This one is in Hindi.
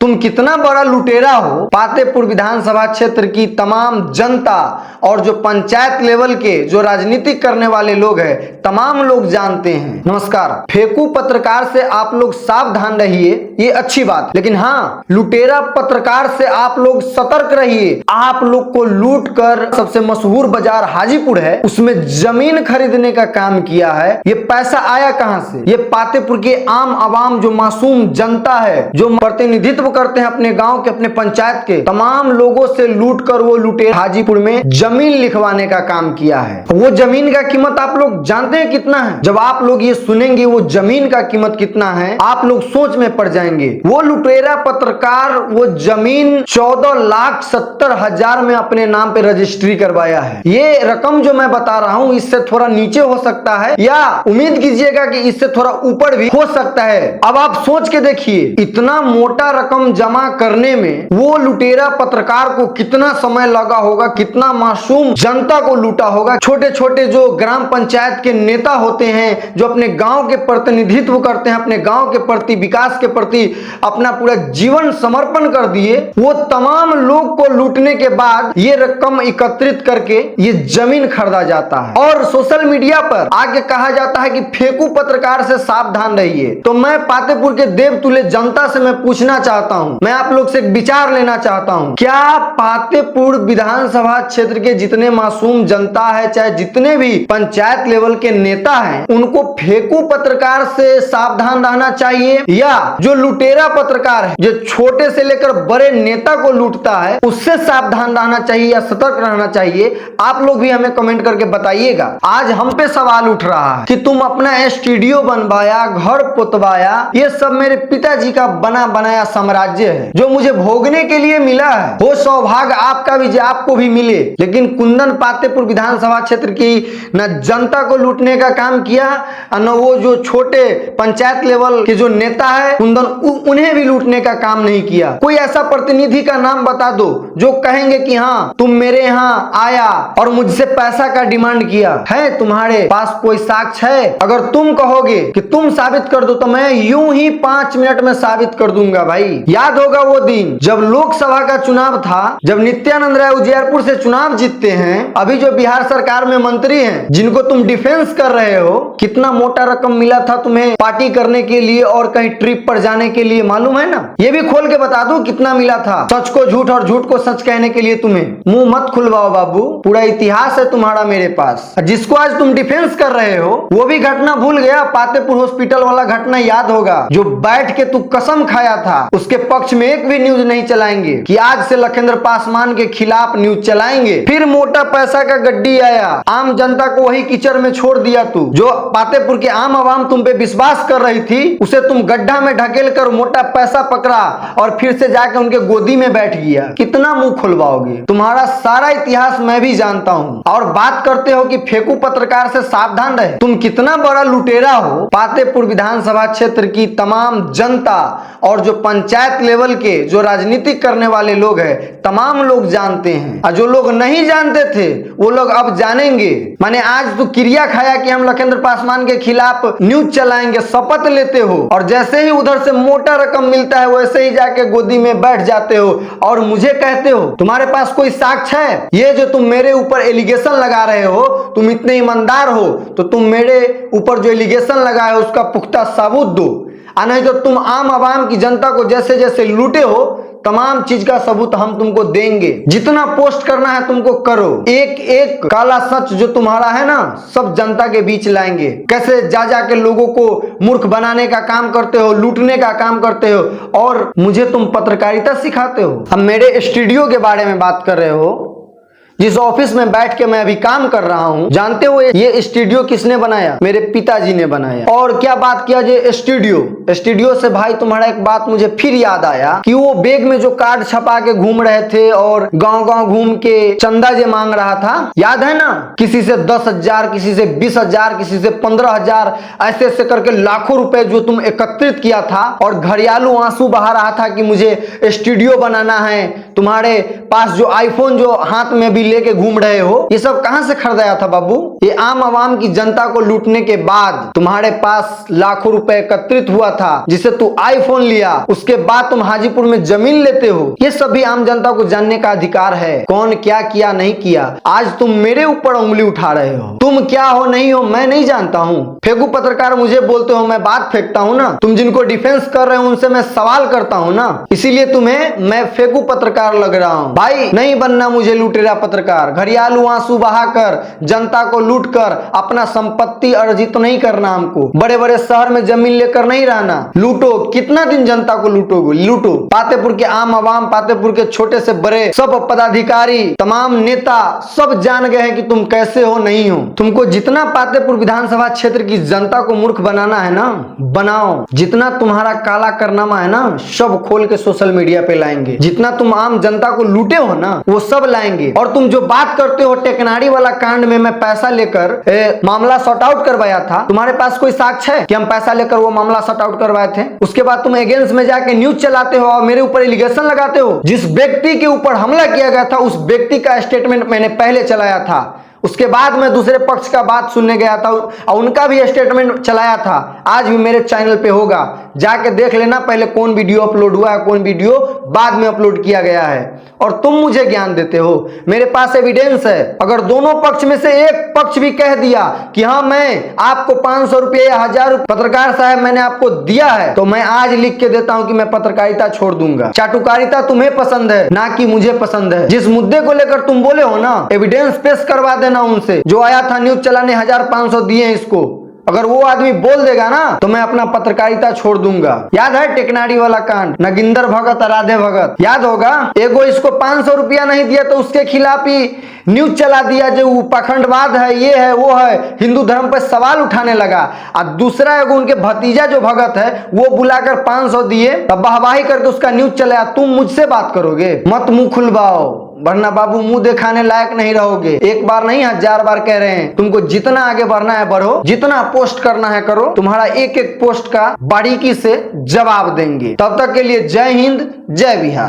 तुम कितना बड़ा लुटेरा हो। पातेपुर विधानसभा क्षेत्र की तमाम जनता और जो पंचायत लेवल के जो राजनीतिक करने वाले लोग हैं, तमाम लोग जानते हैं। नमस्कार। फेकू पत्रकार से आप लोग सावधान रहिए, ये अच्छी बात, लेकिन हाँ, लुटेरा पत्रकार से आप लोग सतर्क रहिए। आप लोग को लूट कर सबसे मशहूर बाजार हाजीपुर है, उसमें जमीन खरीदने का काम किया है। ये पैसा आया कहां से? ये पातेपुर के आम आवाम जो मासूम जनता है, जो प्रतिनिधित्व करते हैं अपने गांव के, अपने पंचायत के, तमाम लोगों से लूट कर वो लुटेरा हाजीपुर में जमीन लिखवाने का काम किया है। वो जमीन का कीमत आप लोग जानते हैं कितना है? जब आप लोग ये सुनेंगे वो जमीन का कीमत कितना है, आप लोग सोच में पड़ जाएंगे। वो लुटेरा पत्रकार वो जमीन 14,70,000 में अपने नाम पे रजिस्ट्री करवाया है। ये रकम जो मैं बता रहा हूं, इससे थोड़ा नीचे हो सकता है या उम्मीद कीजिएगा कि इससे थोड़ा ऊपर भी हो सकता है। अब आप सोच के देखिए, इतना मोटा रकम जमा करने में वो लुटेरा पत्रकार को कितना समय लगा होगा, कितना मासूम जनता को लूटा होगा। छोटे छोटे जो ग्राम पंचायत के नेता होते हैं, जो अपने गांव के प्रतिनिधित्व करते हैं, अपने गांव के प्रति, विकास के प्रति अपना पूरा जीवन समर्पण कर दिए, वो तमाम लोग को लूटने के बाद ये रकम एकत्रित करके ये जमीन खरीदा जाता है और सोशल मीडिया पर आगे कहा जाता है कि फेकू पत्रकार से सावधान रहिए। तो मैं पातेपुर के देवतुल्य जनता से मैं पूछना चाहता हूं, मैं आप लोग से एक विचार लेना चाहता हूं, क्या पातेपुर विधानसभा क्षेत्र के जितने मासूम जनता है, चाहे जितने भी पंचायत लेवल के नेता हैं, उनको फेकू पत्रकार से सावधान रहना चाहिए, या जो लुटेरा पत्रकार है, जो छोटे से लेकर बड़े नेता को लूटता है, उससे सावधान रहना चाहिए या सतर्क रहना चाहिए? आप लोग भी हमें कमेंट करके बताइएगा। आज हम पे सवाल उठ रहा है कि तुम अपना स्टूडियो बनवाया, घर पोतवाया, ये सब मेरे पिताजी का बना बनाया साम्राज्य है जो मुझे भोगने के लिए मिला है। वो सौभाग्य आपका भी, आपको भी मिले, लेकिन कुंदन पातेपुर विधानसभा क्षेत्र की न जनता को लूटने का काम किया, न वो जो छोटे पंचायत लेवल के जो नेता है कुंदन, उन्हें भी लूटने का काम नहीं किया। कोई ऐसा प्रतिनिधि का नाम बता दो जो कहेंगे कि हाँ, तुम मेरे यहाँ आया और मुझसे पैसा का डिमांड किया है। तुम्हारे पास कोई साक्ष्य है? अगर तुम कहोगे कि तुम साबित कर दो, तो मैं यूं ही 5 मिनट में साबित कर दूंगा भाई। याद होगा वो दिन जब लोकसभा का चुनाव था, जब नित्यानंद राय उजियारपुर से चुनाव जीतते हैं, अभी जो बिहार सरकार में मंत्री हैं, जिनको तुम डिफेंस कर रहे हो, कितना मोटा रकम मिला था तुम्हें पार्टी करने के लिए और कहीं ट्रिप पर जाने के लिए, मालूम है ना? ये भी खोल के बता दूं कितना मिला था। सच को झूठ और झूठ को सच कहने के लिए तुम्हें मुंह मत खुलवाओ बाबू, पूरा इतिहास है तुम्हारा मेरे पास। जिसको आज तुम डिफेंस कर रहे हो वो भी घटना भूल गया। पातेपुर हॉस्पिटल वाला घटना याद होगा, जो बैठ के तू कसम खाया था, उसके पक्ष में एक भी न्यूज नहीं चलाएंगे कि आज से लखिंद्र पासवान के खिलाफ न्यूज चलाएंगे। फिर मोटा पैसा का गड्डी आया, आम जनता को वही कीचड़ में छोड़ दिया। तू जो पातेपुर के आम आवाम तुम पे विश्वास कर रही थी, उसे तुम गड्ढा में ढकेल कर मोटा पैसा पकड़ा और फिर से जाकर उनके गोदी में बैठ गया। कितना मुंह खुलवाओगे? तुम्हारा सारा इतिहास मैं भी जानता हूँ। और बात करते हो कि फेकू पत्रकार से सावधान रहे। तुम कितना बड़ा लुटेरा हो। पातेपुर विधानसभा क्षेत्र की तमाम जनता और जो पंचायत लेवल के जो राजनीतिक करने वाले लोग हैं, तमाम लोग जानते हैं, और जो लोग नहीं जानते थे वो लोग अब जानेंगे। माने आज तो क्रिया खाया कि हम लखिंद्र पासवान के खिलाफ न्यूज चलाएंगे, शपथ लेते हो, और जैसे ही उधर से मोटा रकम मिलता है वैसे ही जाके गोदी में बैठ जाते हो और मुझे कहते हो तुम्हारे पास कोई साक्ष्य है? ये जो तुम मेरे ऊपर एलिगेशन लगा रहे हो, तुम इतने ईमानदार हो तो तुम मेरे ऊपर जो एलिगेशन लगाए हो उसका पुख्ता सबूत दो, और नहीं तो तुम आम आवाम की जनता को जैसे जैसे लूटे हो, तमाम चीज का सबूत हम तुमको देंगे। जितना पोस्ट करना है तुमको करो। एक एक काला सच जो तुम्हारा है ना, सब जनता के बीच लाएंगे। कैसे जा जाके लोगों को मूर्ख बनाने का काम करते हो, लूटने का काम करते हो, और मुझे तुम पत्रकारिता सिखाते हो। हम मेरे स्टूडियो के बारे में बात कर रहे हो, जिस ऑफिस में बैठ के मैं अभी काम कर रहा हूं। जानते हो ये स्टूडियो किसने बनाया? मेरे पिताजी ने बनाया। और क्या बात किया जे स्टूडियो से भाई तुम्हारा एक बात मुझे फिर याद आया कि वो बैग में जो कार्ड छपा के घूम रहे थे और गांव गांव घूम के चंदा जे मांग रहा था, याद है ना? किसी से 10,000, किसी से 20,000, किसी से 15,000, ऐसे ऐसे करके लाखों रुपए जो तुम एकत्रित किया था, और घड़ियालू आंसू बहा रहा था कि मुझे स्टूडियो बनाना है। तुम्हारे पास जो आईफोन जो हाथ में भी लेके घूम रहे हो, ये सब कहां से खरीदाया था बाबू? ये आम आवाम की जनता को लूटने के बाद तुम्हारे पास लाखों रुपए एकत्रित हुआ था, जिसे तू आईफोन लिया, उसके बाद तुम हाजीपुर में जमीन लेते हो। ये सभी आम जनता को जानने का अधिकार है, कौन क्या किया नहीं किया। आज तुम मेरे ऊपर उंगली उठा रहे हो। तुम क्या हो नहीं हो मैं नहीं जानता हूँ। फेंकू पत्रकार मुझे बोलते हो, मैं बात फेंकता हूँ ना। तुम जिनको डिफेंस कर रहे हो उनसे मैं सवाल करता हूँ ना, इसीलिए तुम्हें मैं फेंकू पत्रकार लग रहा हूँ। भाई नहीं बनना मुझे लुटेरा पत्रकार। घड़ियालू आंसू बहाकर जनता को लूट कर अपना संपत्ति अर्जित नहीं करना। हमको बड़े बड़े शहर में जमीन लेकर नहीं रहना। लूटो, कितना दिन जनता को लूटोगे? लूटो। पातेपुर के आम आवाम, पातेपुर के छोटे से बड़े सब पदाधिकारी, तमाम नेता सब जान गए हैं कि तुम कैसे हो नहीं हो। तुमको जितना पातेपुर विधानसभा क्षेत्र की जनता को मूर्ख बनाना है ना, बनाओ। जितना तुम्हारा काला कारनामा है ना, सब खोल के सोशल मीडिया पे लाएंगे। जितना तुम आम जनता को लूटे हो ना, वो सब लाएंगे। और तुम जो बात करते हो टेकनाड़ी वाला कांड में मैं पैसा लेकर मामला सॉर्ट आउट करवाया था, तुम्हारे पास कोई साक्ष्य है कि हम पैसा लेकर वो मामला सॉर्ट आउट करवाए थे? उसके बाद तुम एगेंस्ट में जाके न्यूज चलाते हो और मेरे ऊपर एलिगेशन लगाते हो। जिस व्यक्ति के ऊपर हमला किया गया था उस व्यक्ति का स्टेटमेंट मैंने पहले चलाया था, उसके बाद मैं दूसरे पक्ष का बात सुनने गया था और उनका भी स्टेटमेंट चलाया था। आज भी मेरे चैनल पे होगा, जाके देख लेना पहले कौन वीडियो अपलोड हुआ है, कौन वीडियो बाद में अपलोड किया गया है। और तुम मुझे ज्ञान देते हो, मेरे पास एविडेंस है। अगर दोनों पक्ष में से एक पक्ष भी कह दिया कि हाँ मैं आपको 500 रुपये या 1000 रुपये पत्रकार साहब मैंने आपको दिया है, तो मैं आज लिख के देता हूं कि मैं पत्रकारिता छोड़ दूंगा। चाटुकारिता तुम्हें पसंद है ना कि मुझे पसंद है। जिस मुद्दे को लेकर तुम बोले हो ना, एविडेंस पेश करवा देना उनसे। जो आया था न्यूज चलाने 1500 दिए हैं इसको, अगर वो आदमी बोल देगा ना तो मैं अपना पत्रकारिता छोड़ दूंगा। याद है टेकनाड़ी वाला कांड, नगिंदर भगत और राधे भगत, याद होगा? एगो इसको 500 रुपया नहीं दिया तो उसके खिलाफ ही न्यूज चला दिया जो पाखंडवाद है, ये है वो है, हिंदू धर्म पर सवाल उठाने लगा। और दूसरा एगो उनके भतीजा जो भगत है वो बुलाकर 500 दिए, तब वाहवाही करके उसका न्यूज चलाया। तुम मुझसे बात करोगे? मत मुंह खुलवाओ, वरना बाबू मुंह दिखाने लायक नहीं रहोगे। एक बार नहीं 1000 बार कह रहे हैं, तुमको जितना आगे बढ़ना है बढ़ो, जितना पोस्ट करना है करो। तुम्हारा एक एक पोस्ट का बारीकी से जवाब देंगे। तब तक के लिए जय हिंद, जय बिहार।